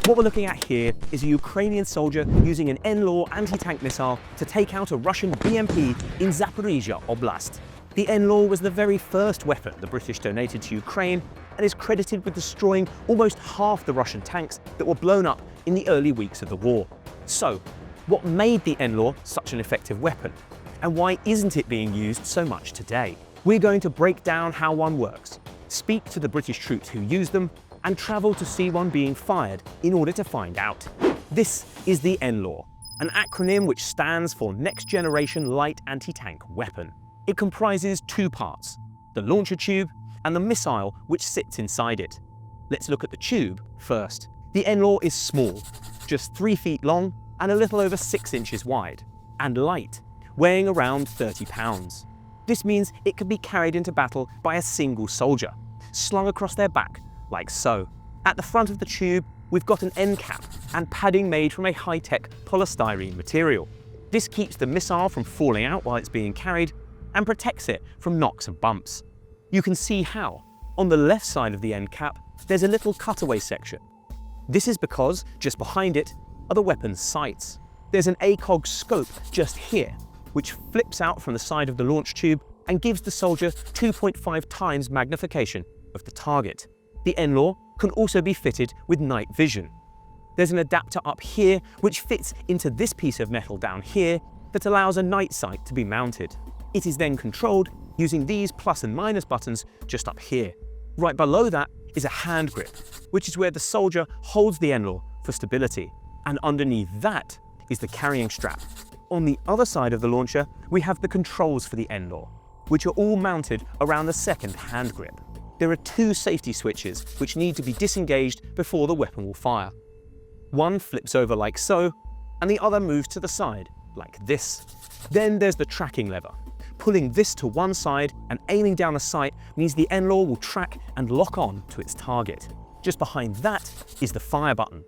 What we're looking at here is a Ukrainian soldier using an NLAW anti-tank missile to take out a Russian BMP in Zaporizhia Oblast. The NLAW was the very first weapon the British donated to Ukraine and is credited with destroying almost half the Russian tanks that were blown up in the early weeks of the war. So, what made the NLAW such an effective weapon? And why isn't it being used so much today? We're going to break down how one works, speak to the British troops who use them, and travel to see one being fired in order to find out. This is the NLAW, an acronym which stands for Next Generation Light Anti-Tank Weapon. It comprises two parts, the launcher tube and the missile which sits inside it. Let's look at the tube first. The NLAW is small, just 3 feet long and a little over 6 inches wide, and light, weighing around 30 pounds. This means it can be carried into battle by a single soldier, slung across their back like so. At the front of the tube, we've got an end cap and padding made from a high-tech polystyrene material. This keeps the missile from falling out while it's being carried and protects it from knocks and bumps. You can see how. On the left side of the end cap, there's a little cutaway section. This is because just behind it are the weapon's sights. There's an ACOG scope just here, which flips out from the side of the launch tube and gives the soldier 2.5 times magnification of the target. The NLAW can also be fitted with night vision. There's an adapter up here which fits into this piece of metal down here that allows a night sight to be mounted. It is then controlled using these plus and minus buttons just up here. Right below that is a hand grip, which is where the soldier holds the NLAW for stability. And underneath that is the carrying strap. On the other side of the launcher, we have the controls for the NLAW, which are all mounted around the second hand grip. There are 2 safety switches which need to be disengaged before the weapon will fire. One flips over like so, and the other moves to the side, like this. Then there's the tracking lever. Pulling this to one side and aiming down the sight means the NLAW will track and lock on to its target. Just behind that is the fire button.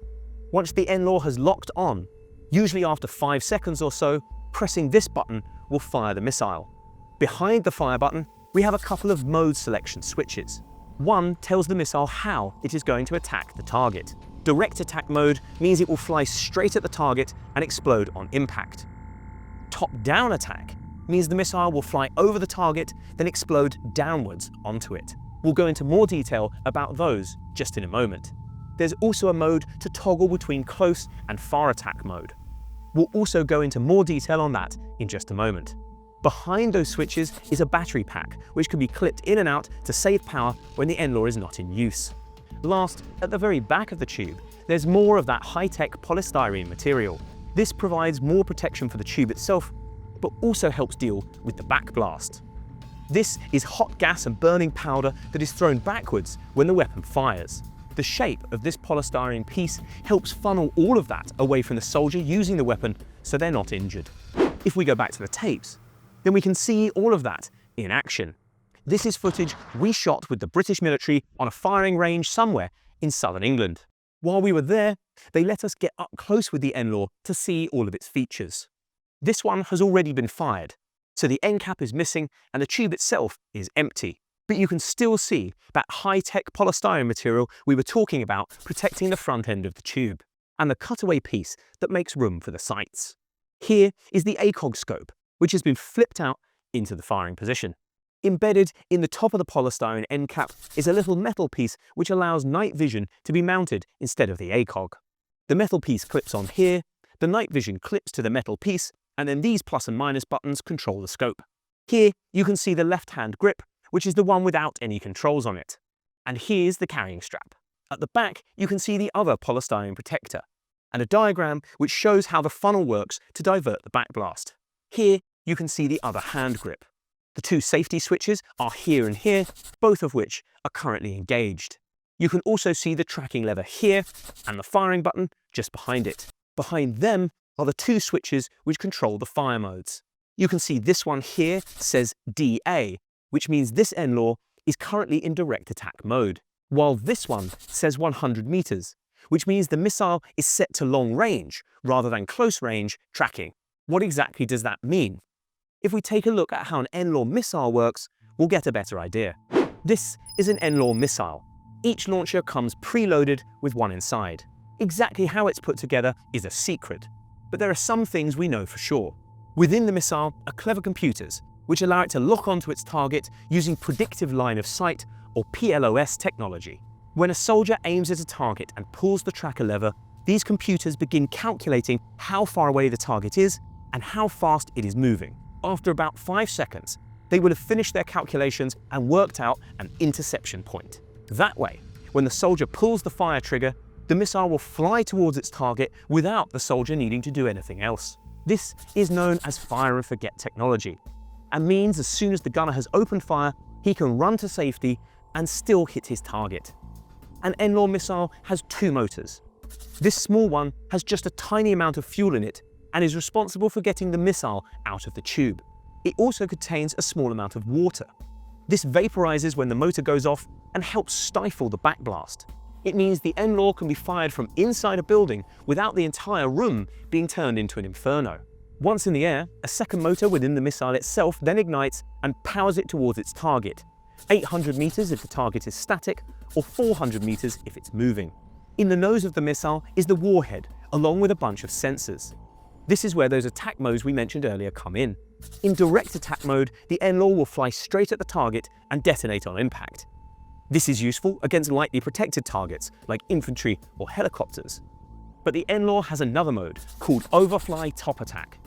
Once the NLAW has locked on, usually after 5 seconds or so, pressing this button will fire the missile. Behind the fire button, we have a couple of mode selection switches. One tells the missile how it is going to attack the target. Direct attack mode means it will fly straight at the target and explode on impact. Top-down attack means the missile will fly over the target, then explode downwards onto it. We'll go into more detail about those just in a moment. There's also a mode to toggle between close and far attack mode. We'll also go into more detail on that in just a moment. Behind those switches is a battery pack, which can be clipped in and out to save power when the NLAW is not in use. Last, at the very back of the tube, there's more of that high-tech polystyrene material. This provides more protection for the tube itself, but also helps deal with the backblast. This is hot gas and burning powder that is thrown backwards when the weapon fires. The shape of this polystyrene piece helps funnel all of that away from the soldier using the weapon so they're not injured. If we go back to the tapes, then we can see all of that in action. This is footage we shot with the British military on a firing range somewhere in southern England. While we were there, they let us get up close with the NLAW to see all of its features. This one has already been fired, so the end cap is missing and the tube itself is empty. But you can still see that high-tech polystyrene material we were talking about protecting the front end of the tube, and the cutaway piece that makes room for the sights. Here is the ACOG scope, which has been flipped out into the firing position. Embedded in the top of the polystyrene end cap is a little metal piece which allows night vision to be mounted instead of the ACOG. The metal piece clips on here, the night vision clips to the metal piece, and then these plus and minus buttons control the scope. Here you can see the left-hand grip, which is the one without any controls on it. And here's the carrying strap. At the back, you can see the other polystyrene protector, and a diagram which shows how the funnel works to divert the backblast. Here, you can see the other hand grip. The 2 safety switches are here and here, both of which are currently engaged. You can also see the tracking lever here and the firing button just behind it. Behind them are the 2 switches which control the fire modes. You can see this one here says DA, which means this NLAW is currently in direct attack mode, while this one says 100 meters, which means the missile is set to long range rather than close range tracking. What exactly does that mean? If we take a look at how an NLAW missile works, we'll get a better idea. This is an NLAW missile. Each launcher comes preloaded with one inside. Exactly how it's put together is a secret, but there are some things we know for sure. Within the missile are clever computers, which allow it to lock onto its target using predictive line of sight, or PLOS technology. When a soldier aims at a target and pulls the tracker lever, these computers begin calculating how far away the target is and how fast it is moving. After about 5 seconds, they will have finished their calculations and worked out an interception point. That way, when the soldier pulls the fire trigger, the missile will fly towards its target without the soldier needing to do anything else. This is known as fire and forget technology, and means as soon as the gunner has opened fire, he can run to safety and still hit his target. An NLAW missile has 2 motors. This small one has just a tiny amount of fuel in it and is responsible for getting the missile out of the tube. It also contains a small amount of water. This vaporizes when the motor goes off and helps stifle the backblast. It means the NLAW can be fired from inside a building without the entire room being turned into an inferno. Once in the air, a second motor within the missile itself then ignites and powers it towards its target. 800 meters if the target is static, or 400 meters if it's moving. In the nose of the missile is the warhead, along with a bunch of sensors. This is where those attack modes we mentioned earlier come in. In direct attack mode, the NLAW will fly straight at the target and detonate on impact. This is useful against lightly protected targets like infantry or helicopters. But the NLAW has another mode called overfly top attack.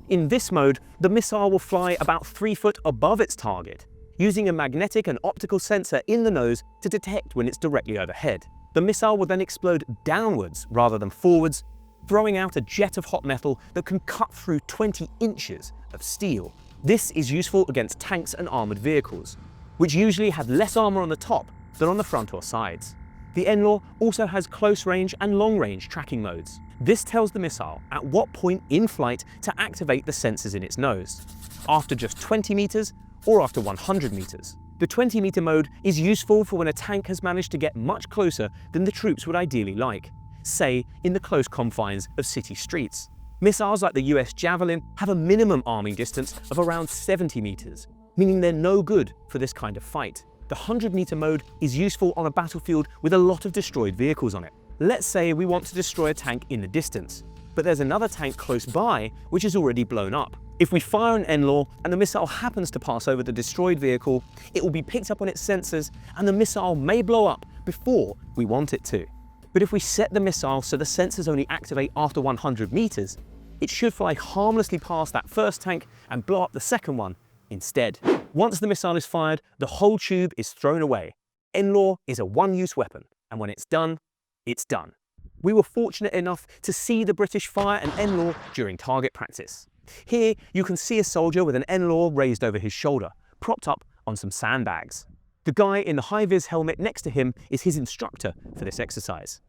In this mode, the missile will fly about 3 foot above its target, using a magnetic and optical sensor in the nose to detect when it's directly overhead. The missile will then explode downwards rather than forwards, throwing out a jet of hot metal that can cut through 20 inches of steel. This is useful against tanks and armored vehicles, which usually have less armor on the top than on the front or sides. The NLAW also has close range and long range tracking modes. This tells the missile at what point in flight to activate the sensors in its nose, after just 20 meters or after 100 meters. The 20-meter mode is useful for when a tank has managed to get much closer than the troops would ideally like, say in the close confines of city streets. Missiles like the US Javelin have a minimum arming distance of around 70 meters, meaning they're no good for this kind of fight. The 100-meter mode is useful on a battlefield with a lot of destroyed vehicles on it. Let's say we want to destroy a tank in the distance, but there's another tank close by which is already blown up. If we fire an NLAW and the missile happens to pass over the destroyed vehicle, it will be picked up on its sensors and the missile may blow up before we want it to. But if we set the missile so the sensors only activate after 100 meters, it should fly harmlessly past that first tank and blow up the second one instead. Once the missile is fired, the whole tube is thrown away. NLAW is a one-use weapon, and when it's done, it's done. We were fortunate enough to see the British fire an NLAW during target practice. Here you can see a soldier with an NLAW raised over his shoulder, propped up on some sandbags. The guy in the high-vis helmet next to him is his instructor for this exercise.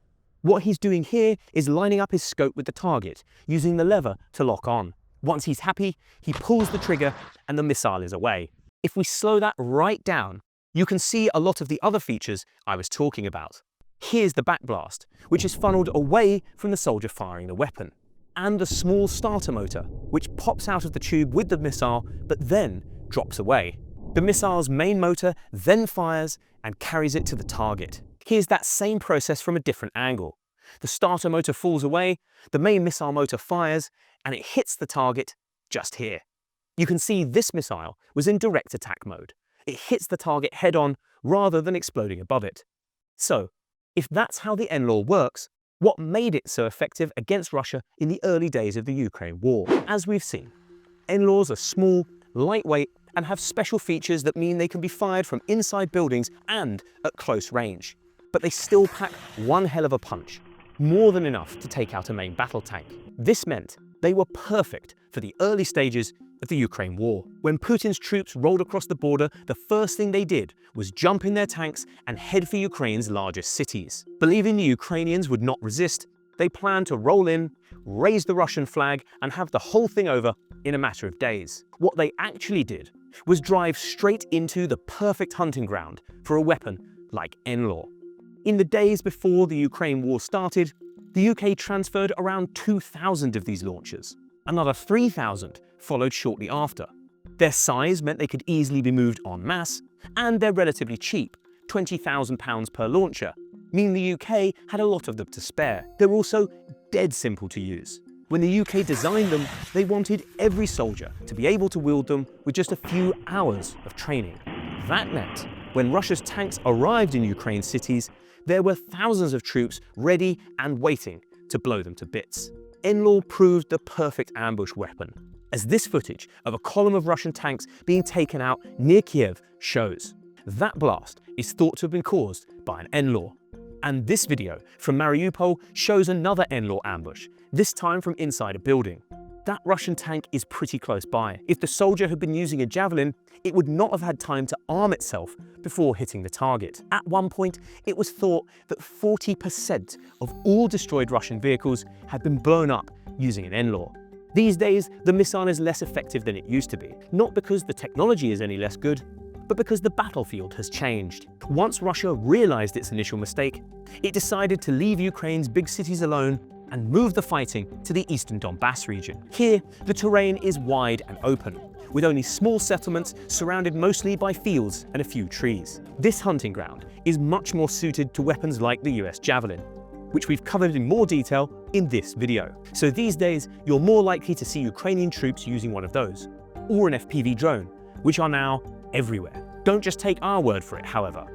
What he's doing here is lining up his scope with the target, using the lever to lock on. Once he's happy, he pulls the trigger and the missile is away. If we slow that right down, you can see a lot of the other features I was talking about. Here's the backblast, which is funneled away from the soldier firing the weapon, and the small starter motor, which pops out of the tube with the missile, but then drops away. The missile's main motor then fires and carries it to the target. Here's that same process from a different angle. The starter motor falls away, the main missile motor fires, and it hits the target just here. You can see this missile was in direct attack mode. It hits the target head-on rather than exploding above it. So, if that's how the NLAW works, what made it so effective against Russia in the early days of the Ukraine war? As we've seen, NLAWs are small, lightweight, and have special features that mean they can be fired from inside buildings and at close range. But they still pack one hell of a punch, more than enough to take out a main battle tank. This meant they were perfect for the early stages of the Ukraine war. When Putin's troops rolled across the border, the first thing they did was jump in their tanks and head for Ukraine's largest cities. Believing the Ukrainians would not resist, they planned to roll in, raise the Russian flag, and have the whole thing over in a matter of days. What they actually did was drive straight into the perfect hunting ground for a weapon like NLAW. In the days before the Ukraine war started, the UK transferred around 2,000 of these launchers. Another 3,000 followed shortly after. Their size meant they could easily be moved en masse, and they're relatively cheap, £20,000 per launcher, meaning the UK had a lot of them to spare. They were also dead simple to use. When the UK designed them, they wanted every soldier to be able to wield them with just a few hours of training. That meant when Russia's tanks arrived in Ukraine's cities, there were thousands of troops ready and waiting to blow them to bits. NLAW proved the perfect ambush weapon, as this footage of a column of Russian tanks being taken out near Kiev shows. That blast is thought to have been caused by an NLAW. And this video from Mariupol shows another NLAW ambush, this time from inside a building. That Russian tank is pretty close by. If the soldier had been using a Javelin, it would not have had time to arm itself before hitting the target. At one point, it was thought that 40% of all destroyed Russian vehicles had been blown up using an NLAW. These days, the missile is less effective than it used to be, not because the technology is any less good, but because the battlefield has changed. Once Russia realized its initial mistake, it decided to leave Ukraine's big cities alone and move the fighting to the eastern Donbass region. Here, the terrain is wide and open, with only small settlements surrounded mostly by fields and a few trees. This hunting ground is much more suited to weapons like the US Javelin, which we've covered in more detail in this video. So these days, you're more likely to see Ukrainian troops using one of those, or an FPV drone, which are now everywhere. Don't just take our word for it, however.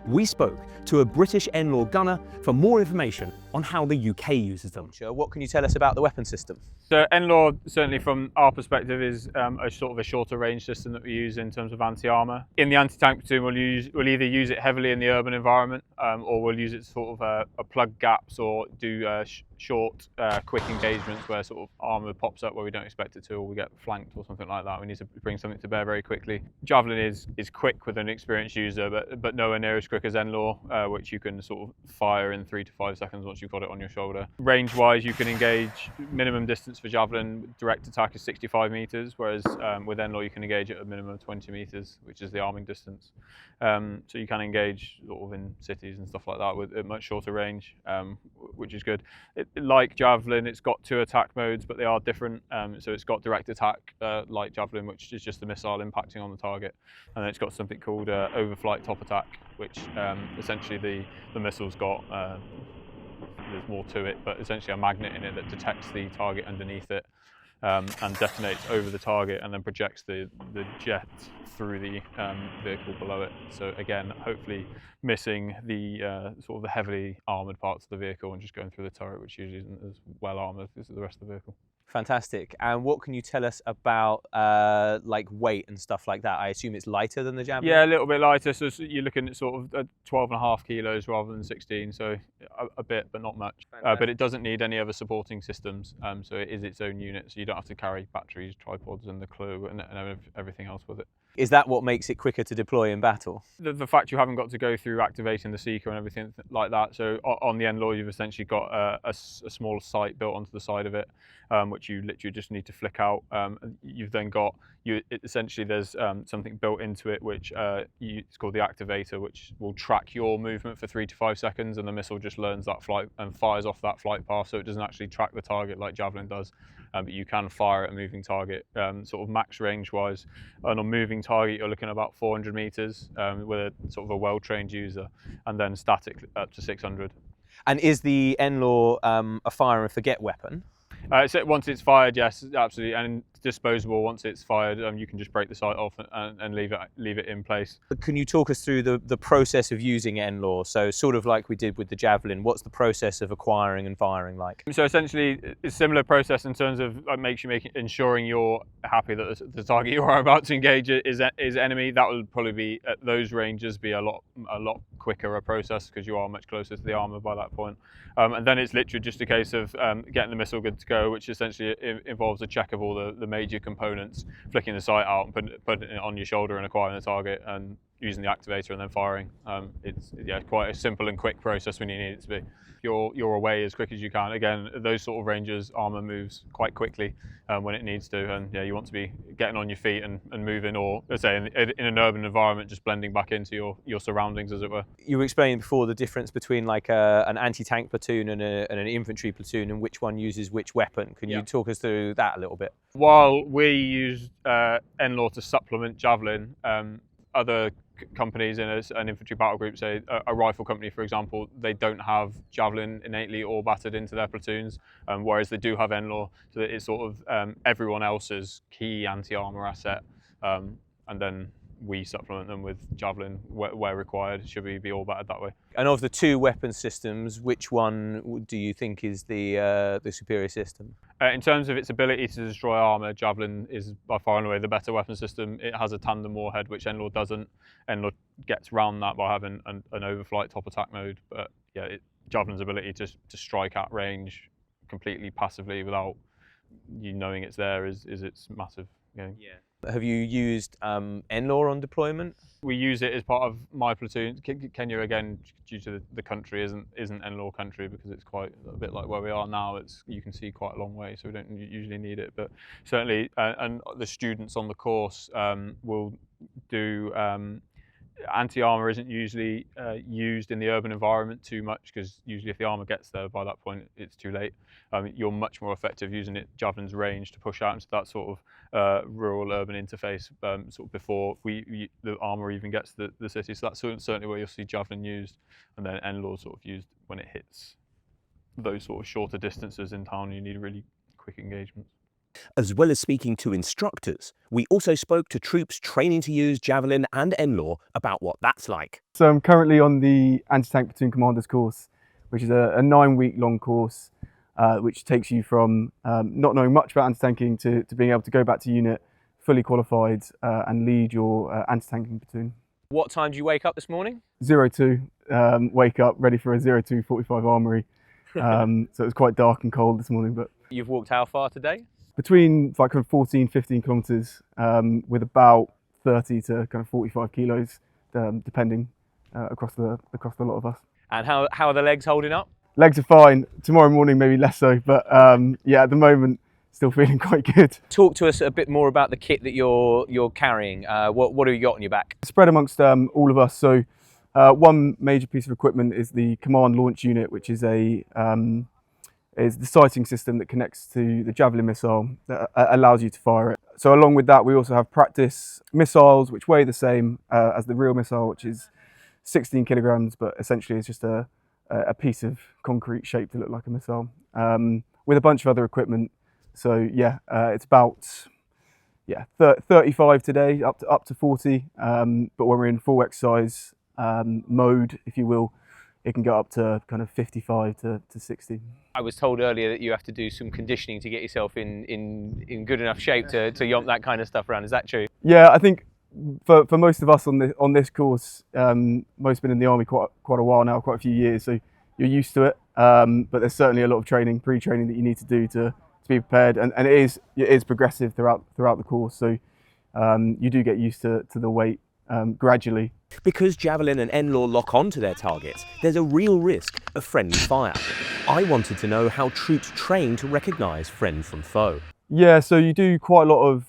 We spoke to a British NLAW gunner for more information on how the UK uses them. What can you tell us about the weapon system? So NLAW, certainly from our perspective, is a sort of a shorter range system that we use in terms of anti-armour. In the anti-tank platoon, we'll either use it heavily in the urban environment, or we'll use it sort of a plug gaps or do short, quick engagements where sort of armour pops up where we don't expect it to, or we get flanked or something like that. We need to bring something to bear very quickly. Javelin is quick with an experienced user, but nowhere near as quick as NLAW, which you can sort of fire in 3 to 5 seconds once you've got it on your shoulder. Range-wise, you can engage minimum distance for Javelin, direct attack is 65 metres, whereas with NLAW you can engage at a minimum of 20 metres, which is the arming distance. So you can engage sort of in cities and stuff like that with a much shorter range, which is good. Like Javelin, it's got 2 attack modes, but they are different. So it's got direct attack, like Javelin, which is just the missile impacting on the target. And then it's got something called overflight top attack, which essentially the missile's got, there's more to it, but essentially a magnet in it that detects the target underneath it and detonates over the target and then projects the jet through the vehicle below it. So again, hopefully missing the sort of the heavily armoured parts of the vehicle and just going through the turret, which usually isn't as well armoured as the rest of the vehicle. Fantastic. And what can you tell us about like weight and stuff like that? I assume it's lighter than the Javelin? Yeah, a little bit lighter. So you're looking at sort of 12.5 kilos rather than 16. So a bit, but not much. But it doesn't need any other supporting systems. So it is its own unit. So you don't have to carry batteries, tripods, and the clue and everything else with it. Is that what makes it quicker to deploy in battle? The fact you haven't got to go through activating the seeker and everything like that. So on the NLAW, you've essentially got a small sight built onto the side of it, which you literally just need to flick out. You've then got, essentially there's something built into it, which it's called the activator, which will track your movement for 3 to 5 seconds, and the missile just learns that flight and fires off that flight path, so it doesn't actually track the target like Javelin does. But you can fire at a moving target, sort of max range wise. And on moving target, you're looking at about 400 meters with a sort of a well-trained user, and then static up to 600. And is the NLAW a fire and forget weapon? So once it's fired, yes, absolutely, and disposable. Once it's fired, you can just break the sight off and leave it in place. Can you talk us through the process of using NLAW? So sort of like we did with the Javelin, what's the process of acquiring and firing like? So essentially, it's a similar process in terms of ensuring you're happy that the target you are about to engage is enemy. That will probably be at those ranges be a lot quicker a process because you are much closer to the armor by that point. And then it's literally just a case of getting the missile good to go, which essentially involves a check of all the major components, flicking the sight out and putting it on your shoulder and acquiring the target and using the activator and then firing. It's quite a simple and quick process when you need it to be. You're away as quick as you can. Again, those sort of ranges, armor moves quite quickly when it needs to, and yeah, you want to be getting on your feet and moving, or let's say in an urban environment, just blending back into your surroundings, as it were. You were explaining before the difference between like an anti-tank platoon and an infantry platoon, and which one uses which weapon. Can you talk us through that a little bit? While we use NLAW to supplement Javelin, other companies in an infantry battle group, say a rifle company, for example, they don't have Javelin innately or battered into their platoons, whereas they do have NLAW, so that it's sort of everyone else's key anti-armour asset, and then we supplement them with Javelin where required, should we be all battered that way. And of the two weapon systems, which one do you think is the superior system? In terms of its ability to destroy armour, Javelin is by far and away the better weapon system. It has a tandem warhead, which NLAW doesn't. NLAW gets around that by having an overflight top attack mode. But yeah, Javelin's ability to strike at range completely passively without you knowing it's there is its massive game. Yeah. Have you used NLAW on deployment? We use it as part of my platoon. Kenya, again, due to the country, isn't NLAW country because it's quite a bit like where we are now. You can see quite a long way, so we don't usually need it. But certainly, and the students on the course will do. Anti-armour isn't usually used in the urban environment too much because usually if the armour gets there by that point it's too late. You're much more effective using Javelin's range to push out into that sort of rural urban interface sort of before the armour even gets to the city. So that's certainly where you'll see Javelin used, and then NLAW sort of used when it hits those sort of shorter distances in town. You need really quick engagements. As well as speaking to instructors, we also spoke to troops training to use Javelin and NLAW about what that's like. So I'm currently on the Anti-Tank Platoon Commanders course, which is a 9-week long course, which takes you from not knowing much about anti-tanking to being able to go back to unit, fully qualified, and lead your anti-tanking platoon. What time did you wake up this morning? 02, wake up, ready for a 02:45 armoury. So it was quite dark and cold this morning, but... You've walked how far today? Between like kind of 14, 15 kilometres, with about 30 to kind of 45 kilos, depending across the lot of us. And how are the legs holding up? Legs are fine. Tomorrow morning maybe less so, but yeah, at the moment still feeling quite good. Talk to us a bit more about the kit that you're carrying. What have you got on your back? Spread amongst all of us. So one major piece of equipment is the command launch unit, which is is the sighting system that connects to the Javelin missile that allows you to fire it. So along with that, we also have practice missiles, which weigh the same as the real missile, which is 16 kilograms, but essentially it's just a piece of concrete shaped to look like a missile, with a bunch of other equipment. So yeah, it's about 35 today, up to 40. But when we're in full exercise mode, if you will, it can go up to kind of 55 to 60. I was told earlier that you have to do some conditioning to get yourself in good enough shape to yomp that kind of stuff around. Is that true? Yeah, I think for most of us on this course, most been in the army quite a while now, quite a few years, so you're used to it. But there's certainly a lot of training, pre-training that you need to do to be prepared, and it is progressive throughout the course. So you do get used to the weight gradually. Because Javelin and NLAW lock onto their targets, there's a real risk of friendly fire. I wanted to know how troops train to recognise friend from foe. Yeah, so you do quite a lot of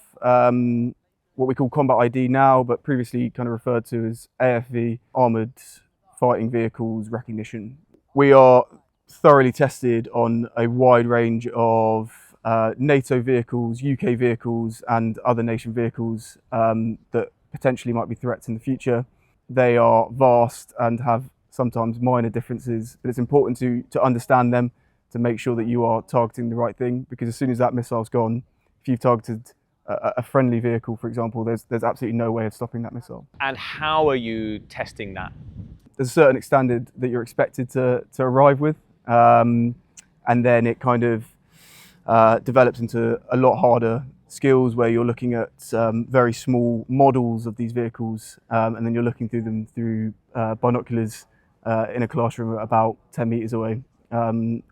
what we call combat ID now, but previously kind of referred to as AFV, Armoured Fighting Vehicles Recognition. We are thoroughly tested on a wide range of NATO vehicles, UK vehicles and other nation vehicles that potentially might be threats in the future. They are vast and have sometimes minor differences, but it's important to understand them to make sure that you are targeting the right thing, because as soon as that missile's gone, if you've targeted a friendly vehicle, for example, there's absolutely no way of stopping that missile. And how are you testing that? There's a certain standard that you're expected to arrive with, and then it kind of develops into a lot harder skills where you're looking at very small models of these vehicles, and then you're looking through them through binoculars in a classroom about 10 meters away,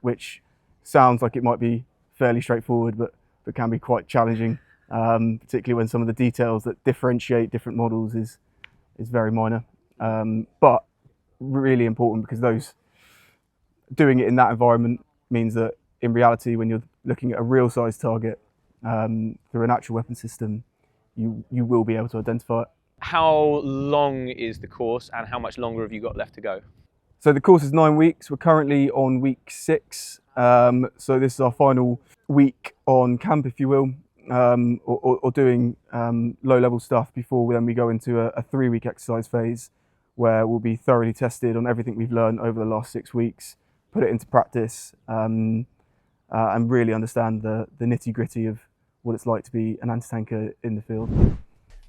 which sounds like it might be fairly straightforward, but can be quite challenging, particularly when some of the details that differentiate different models is very minor, but really important, because doing it in that environment means that in reality, when you're looking at a real size target through an actual weapon system, you will be able to identify it. How long is the course and how much longer have you got left to go? So the course is 9 weeks. We're currently on week 6. So this is our final week on camp, if you will. or doing low-level stuff before then we go into a 3-week exercise phase where we'll be thoroughly tested on everything we've learned over the last 6 weeks, put it into practice, and really understand the nitty-gritty of what it's like to be an anti-tanker in the field.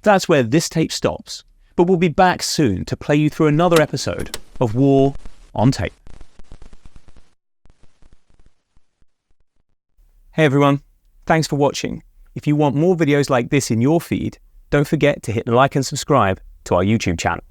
That's where this tape stops, but we'll be back soon to play you through another episode of War on Tape. Hey everyone, thanks for watching. If you want more videos like this in your feed, don't forget to hit like and subscribe to our YouTube channel.